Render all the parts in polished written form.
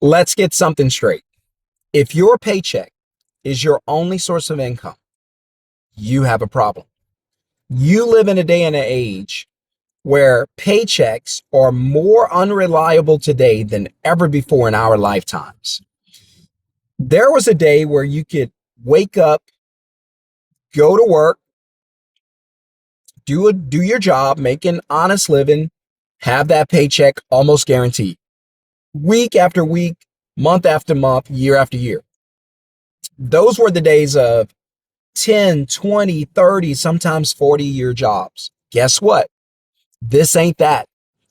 Let's get something straight. If your paycheck is your only source of income, you have a problem. You live in a day and an age where paychecks are more unreliable today than ever before in our lifetimes. There was a day where you could wake up, go to work, do your job, make an honest living, have that paycheck almost guaranteed. Week after week, month after month, year after year. Those were the days of 10, 20, 30, sometimes 40-year jobs. Guess what? This ain't that.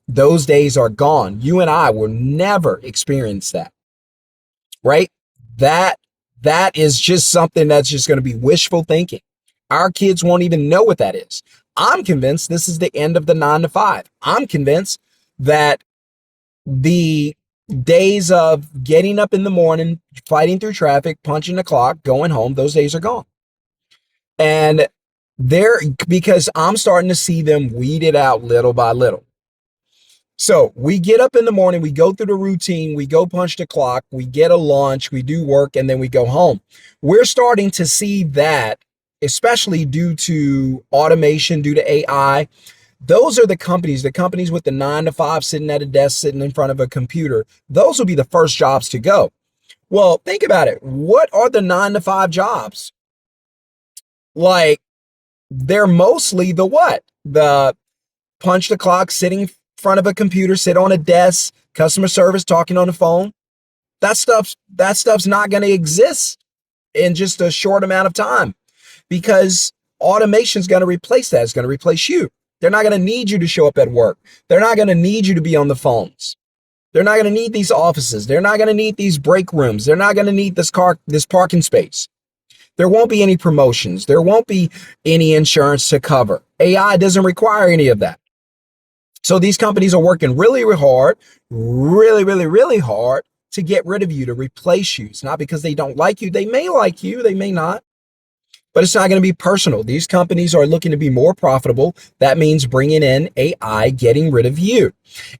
Those days are gone. You and I will never experience that, right? That is just something that's just going to be wishful thinking. Our kids won't even know what that is. I'm convinced this is the end of the 9 to 5. I'm convinced that the days of getting up in the morning, fighting through traffic, punching the clock, going home, those days are gone. And because I'm starting to see them weeded out little by little. So we get up in the morning, we go through the routine, we go punch the clock, we get a lunch, we do work, and then we go home. We're starting to see that, especially due to automation, due to AI. Those are the companies with the 9 to 5, sitting at a desk, sitting in front of a computer. Those will be the first jobs to go. Well, think about it. What are the 9 to 5 jobs? Like, they're mostly the what? The punch the clock, sitting in front of a computer, sit on a desk, customer service, talking on the phone. That stuff's not going to exist in just a short amount of time, because automation is going to replace that. It's going to replace you. They're not going to need you to show up at work. They're not going to need you to be on the phones. They're not going to need these offices. They're not going to need these break rooms. They're not going to need this parking space. There won't be any promotions. There won't be any insurance to cover. AI doesn't require any of that. So these companies are working really, really hard, really hard to get rid of you, to replace you. It's not because they don't like you. They may like you, they may not, but it's not going to be personal. These companies are looking to be more profitable. That means bringing in AI, getting rid of you.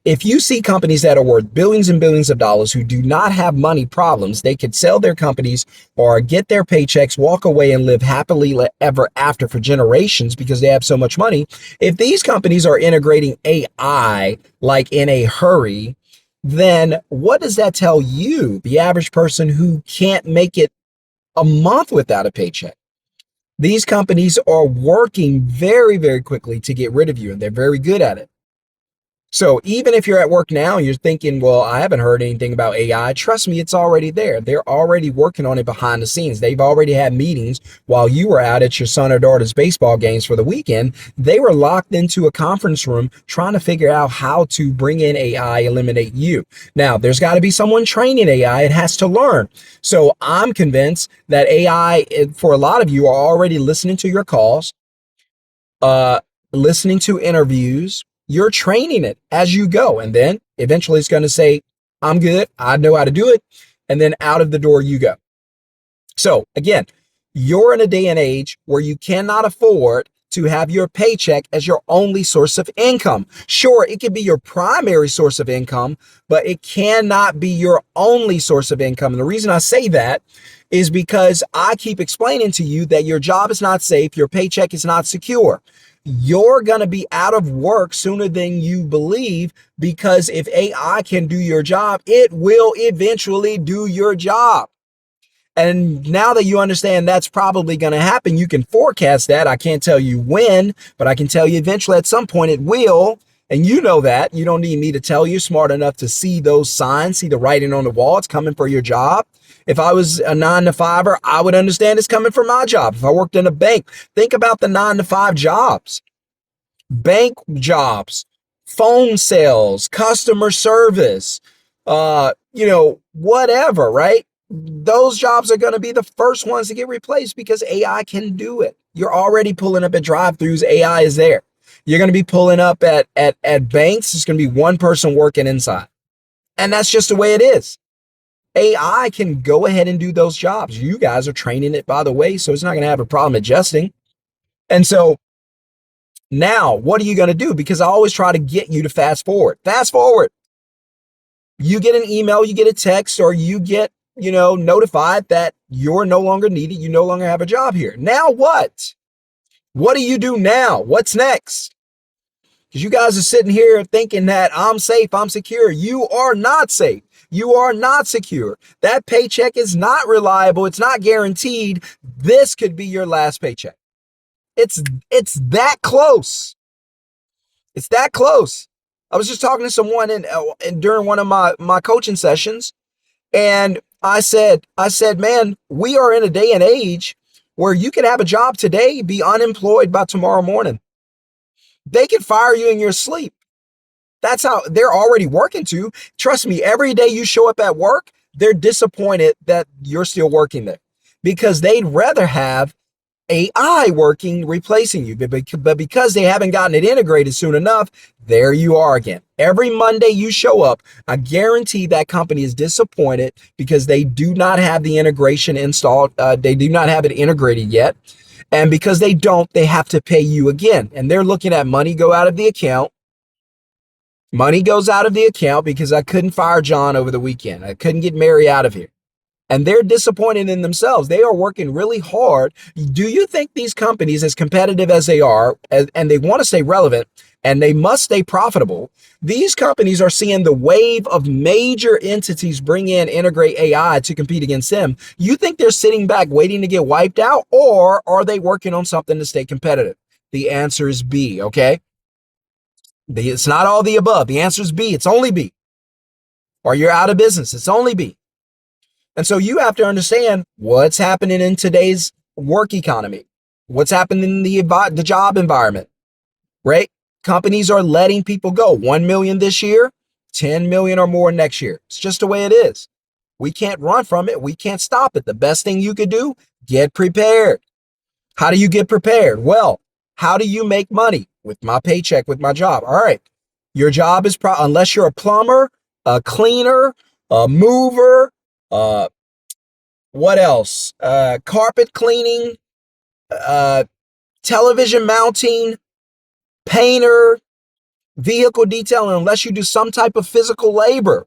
If you see companies that are worth billions and billions of dollars who do not have money problems, they could sell their companies or get their paychecks, walk away, and live happily ever after for generations because they have so much money. If these companies are integrating AI like in a hurry, then what does that tell you, the average person who can't make it a month without a paycheck? These companies are working very, very quickly to get rid of you, and they're very good at it. So even if you're at work now and you're thinking, well, I haven't heard anything about AI, trust me, it's already there. They're already working on it behind the scenes. They've already had meetings while you were out at your son or daughter's baseball games for the weekend. They were locked into a conference room trying to figure out how to bring in AI, eliminate you. Now, there's got to be someone training AI. It has to learn. So I'm convinced that AI, for a lot of you, are already listening to your calls, listening to interviews. You're training it as you go. And then eventually it's going to say, I'm good. I know how to do it. And then out of the door you go. So again, you're in a day and age where you cannot afford to have your paycheck as your only source of income. Sure, it can be your primary source of income, but it cannot be your only source of income. And the reason I say that is because I keep explaining to you that your job is not safe. Your paycheck is not secure. You're going to be out of work sooner than you believe, because if AI can do your job, it will eventually do your job. And now that you understand that's probably going to happen, you can forecast that. I can't tell you when, but I can tell you eventually at some point it will. And you know that. You don't need me to tell you. Smart enough to see those signs, see the writing on the wall. It's coming for your job. If I was a 9 to 5er, I would understand it's coming for my job. If I worked in a bank, think about the 9 to 5 jobs, bank jobs, phone sales, customer service, whatever, right? Those jobs are going to be the first ones to get replaced because AI can do it. You're already pulling up at drive-thrus. AI is there. You're going to be pulling up at banks. It's going to be one person working inside. And that's just the way it is. AI can go ahead and do those jobs. You guys are training it, by the way, so it's not going to have a problem adjusting. And so now what are you going to do? Because I always try to get you to fast forward. Fast forward. You get an email, you get a text, or you get, notified that you're no longer needed. You no longer have a job here. Now what? What do you do now? What's next? Because you guys are sitting here thinking that I'm safe, I'm secure. You are not safe. You are not secure. That paycheck is not reliable. It's not guaranteed. This could be your last paycheck. It's that close. It's that close. I was just talking to someone during one of my coaching sessions, and I said, man, we are in a day and age where you could have a job today, be unemployed by tomorrow morning. They could fire you in your sleep. That's how they're already working to. Trust me, every day you show up at work, they're disappointed that you're still working there because they'd rather have AI working, replacing you. But because they haven't gotten it integrated soon enough, there you are again. Every Monday you show up, I guarantee that company is disappointed because they do not have the integration installed. They do not have it integrated yet. And because they don't, they have to pay you again. And they're looking at money go out of the account. Money goes out of the account because I couldn't fire John over the weekend. I couldn't get Mary out of here. And they're disappointed in themselves. They are working really hard. Do you think these companies, as competitive as they are, and they want to stay relevant, and they must stay profitable, these companies are seeing the wave of major entities bring in, integrate AI to compete against them. You think they're sitting back waiting to get wiped out, or are they working on something to stay competitive? The answer is B, okay? It's not all the above. The answer is B. It's only B. Or you're out of business. It's only B. And so you have to understand what's happening in today's work economy, what's happening in the job environment, right? Companies are letting people go. 1 million this year, 10 million or more next year. It's just the way it is. We can't run from it. We can't stop it. The best thing you could do, get prepared. How do you get prepared? Well, how do you make money? With my paycheck, with my job. All right. Your job is unless you're a plumber, a cleaner, a mover, what else? Carpet cleaning, television mounting, painter, vehicle detailing, unless you do some type of physical labor,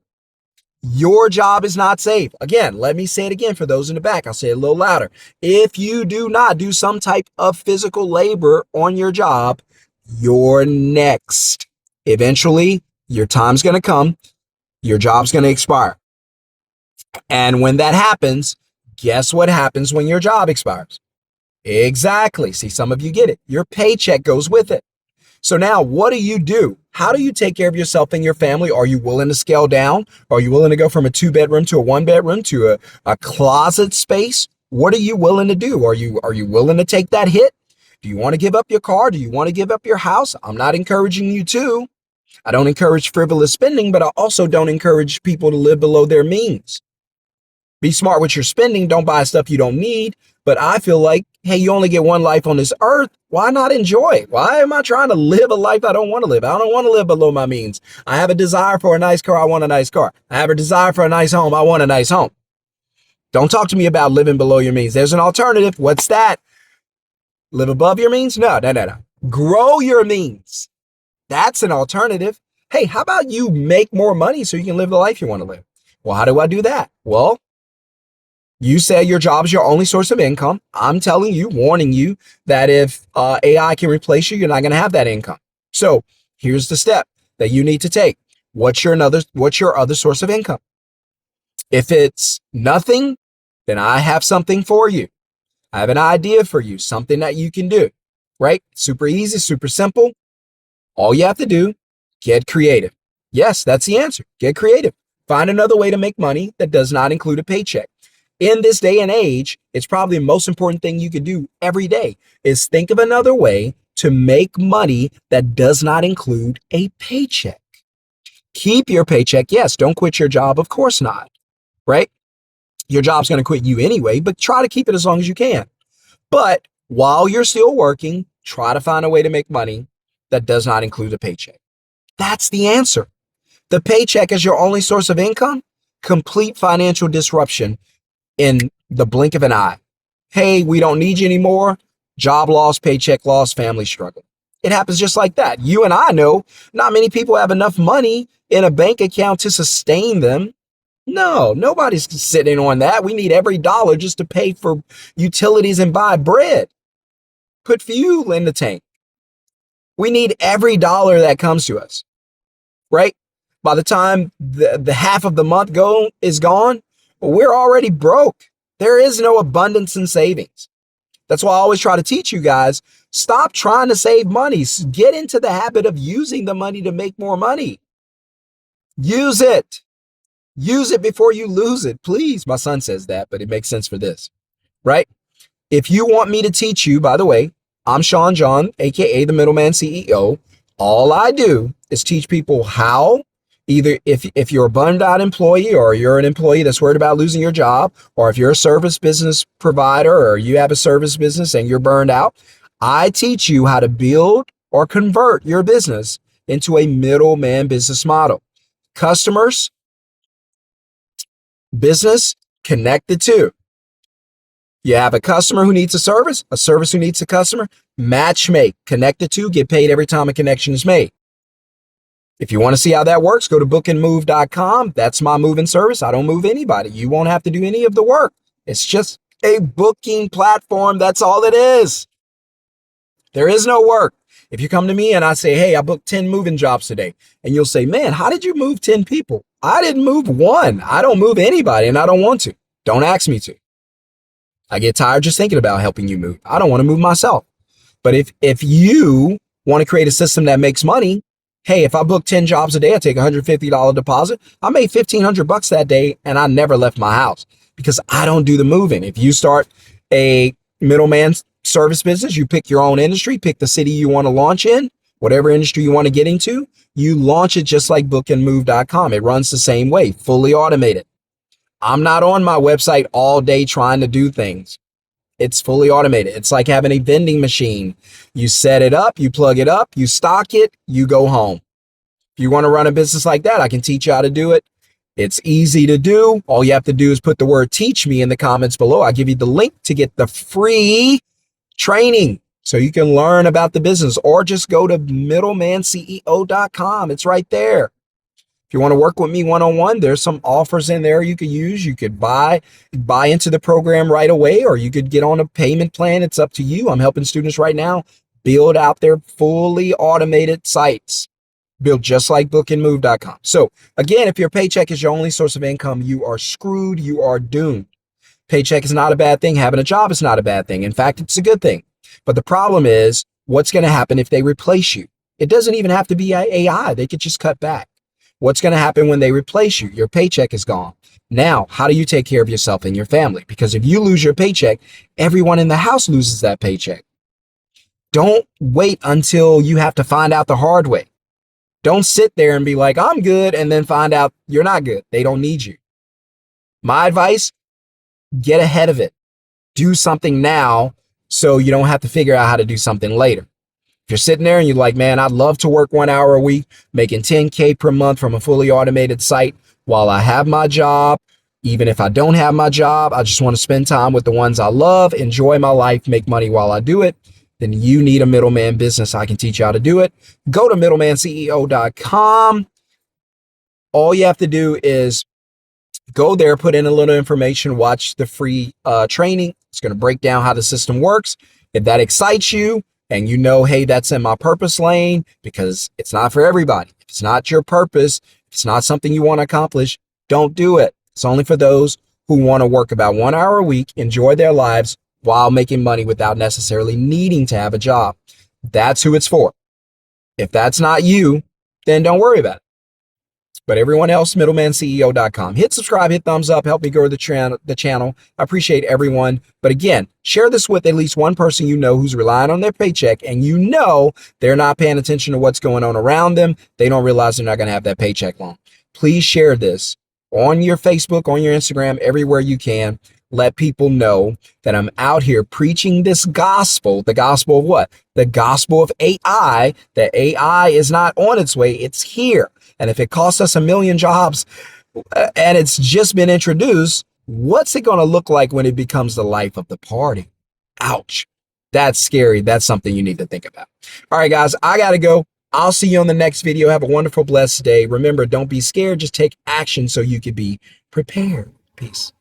your job is not safe. Again, let me say it again for those in the back. I'll say it a little louder. If you do not do some type of physical labor on your job, you're next. Eventually, your time's going to come. Your job's going to expire. And when that happens, guess what happens when your job expires? Exactly. See, some of you get it. Your paycheck goes with it. So now what do? How do you take care of yourself and your family? Are you willing to scale down? Are you willing to go from a 2-bedroom to a 1-bedroom to a closet space? What are you willing to do? Are you willing to take that hit? Do you want to give up your car? Do you want to give up your house? I'm not encouraging you to. I don't encourage frivolous spending, but I also don't encourage people to live below their means. Be smart with your spending. Don't buy stuff you don't need. But I feel like, hey, you only get one life on this earth. Why not enjoy it? Why am I trying to live a life I don't want to live? I don't want to live below my means. I have a desire for a nice car. I want a nice car. I have a desire for a nice home. I want a nice home. Don't talk to me about living below your means. There's an alternative. What's that? Live above your means? No. Grow your means. That's an alternative. Hey, how about you make more money so you can live the life you want to live? Well, how do I do that? Well, you say your job is your only source of income. I'm telling you, warning you that if AI can replace you, you're not going to have that income. So here's the step that you need to take. What's your other source of income? If it's nothing, then I have something for you. I have an idea for you, something that you can do, right? Super easy, super simple. All you have to do, get creative. Yes, that's the answer. Get creative. Find another way to make money that does not include a paycheck. In this day and age, it's probably the most important thing you can do every day is think of another way to make money that does not include a paycheck. Keep your paycheck. Yes, don't quit your job. Of course not, right? Your job's going to quit you anyway, but try to keep it as long as you can. But while you're still working, try to find a way to make money that does not include a paycheck. That's the answer. The paycheck is your only source of income. Complete financial disruption in the blink of an eye. Hey, we don't need you anymore. Job loss, paycheck loss, family struggle. It happens just like that. You and I know not many people have enough money in a bank account to sustain them. No, nobody's sitting on that. We need every dollar just to pay for utilities and buy bread, put fuel in the tank. We need every dollar that comes to us, right? By the time the half of the month is gone, we're already broke. There is no abundance in savings. That's why I always try to teach you guys, stop trying to save money. Get into the habit of using the money to make more money. Use it. Use it before you lose it. Please. My son says that, but it makes sense for this, right? If you want me to teach you, by the way, I'm Shon-Jhon, aka the Middleman CEO. All I do is teach people how, either if you're a burned out employee or you're an employee that's worried about losing your job, or if you're a service business provider or you have a service business and you're burned out, I teach you how to build or convert your business into a middleman business model. Customers, business, connect the two. You have a customer who needs a service who needs a customer, match make, connect the two, get paid every time a connection is made. If you want to see how that works, go to bookandmove.com. That's my moving service. I don't move anybody. You won't have to do any of the work. It's just a booking platform. That's all it is. There is no work. If you come to me and I say, hey, I booked 10 moving jobs today, and you'll say, man, how did you move 10 people? I didn't move one. I don't move anybody, and I don't want to. Don't ask me to. I get tired just thinking about helping you move. I don't want to move myself. But if you want to create a system that makes money, hey, if I book 10 jobs a day, I take $150 deposit. I made $1,500 that day, and I never left my house because I don't do the moving. If you start a middleman service business, you pick your own industry, pick the city you want to launch in, whatever industry you want to get into, you launch it just like bookandmove.com. It runs the same way, fully automated. I'm not on my website all day trying to do things. It's fully automated. It's like having a vending machine. You set it up, you plug it up, you stock it, you go home. If you want to run a business like that, I can teach you how to do it. It's easy to do. All you have to do is put the word teach me in the comments below. I give you the link to get the free training so you can learn about the business, or just go to middlemanceo.com. It's right there. If you want to work with me one-on-one, there's some offers in there you could use. You could buy into the program right away, or you could get on a payment plan. It's up to you. I'm helping students right now build out their fully automated sites, built just like bookandmove.com. So again, if your paycheck is your only source of income, you are screwed. You are doomed. Paycheck is not a bad thing. Having a job is not a bad thing. In fact, it's a good thing. But the problem is, what's going to happen if they replace you? It doesn't even have to be AI. They could just cut back. What's going to happen when they replace you? Your paycheck is gone. Now, how do you take care of yourself and your family? Because if you lose your paycheck, everyone in the house loses that paycheck. Don't wait until you have to find out the hard way. Don't sit there and be like, I'm good, and then find out you're not good. They don't need you. My advice, get ahead of it. Do something now so you don't have to figure out how to do something later. If you're sitting there and you're like, man, I'd love to work 1 hour a week, making 10K per month from a fully automated site while I have my job. Even if I don't have my job, I just want to spend time with the ones I love, enjoy my life, make money while I do it. Then you need a middleman business. I can teach you how to do it. Go to middlemanceo.com. All you have to do is go there, put in a little information, watch the free training. It's going to break down how the system works. If that excites you, and you know, hey, that's in my purpose lane, because it's not for everybody. If it's not your purpose, if it's not something you want to accomplish, don't do it. It's only for those who want to work about 1 hour a week, enjoy their lives while making money without necessarily needing to have a job. That's who it's for. If that's not you, then don't worry about it. But everyone else, middlemanceo.com. Hit subscribe, hit thumbs up, help me grow the channel. I appreciate everyone. But again, share this with at least one person you know who's relying on their paycheck, and you know they're not paying attention to what's going on around them. They don't realize they're not going to have that paycheck long. Please share this on your Facebook, on your Instagram, everywhere you can. Let people know that I'm out here preaching this gospel. The gospel of what? The gospel of AI. That AI is not on its way. It's here. And if it costs us 1 million jobs and it's just been introduced, what's it going to look like when it becomes the life of the party? Ouch. That's scary. That's something you need to think about. All right, guys, I got to go. I'll see you on the next video. Have a wonderful, blessed day. Remember, don't be scared. Just take action so you can be prepared. Peace.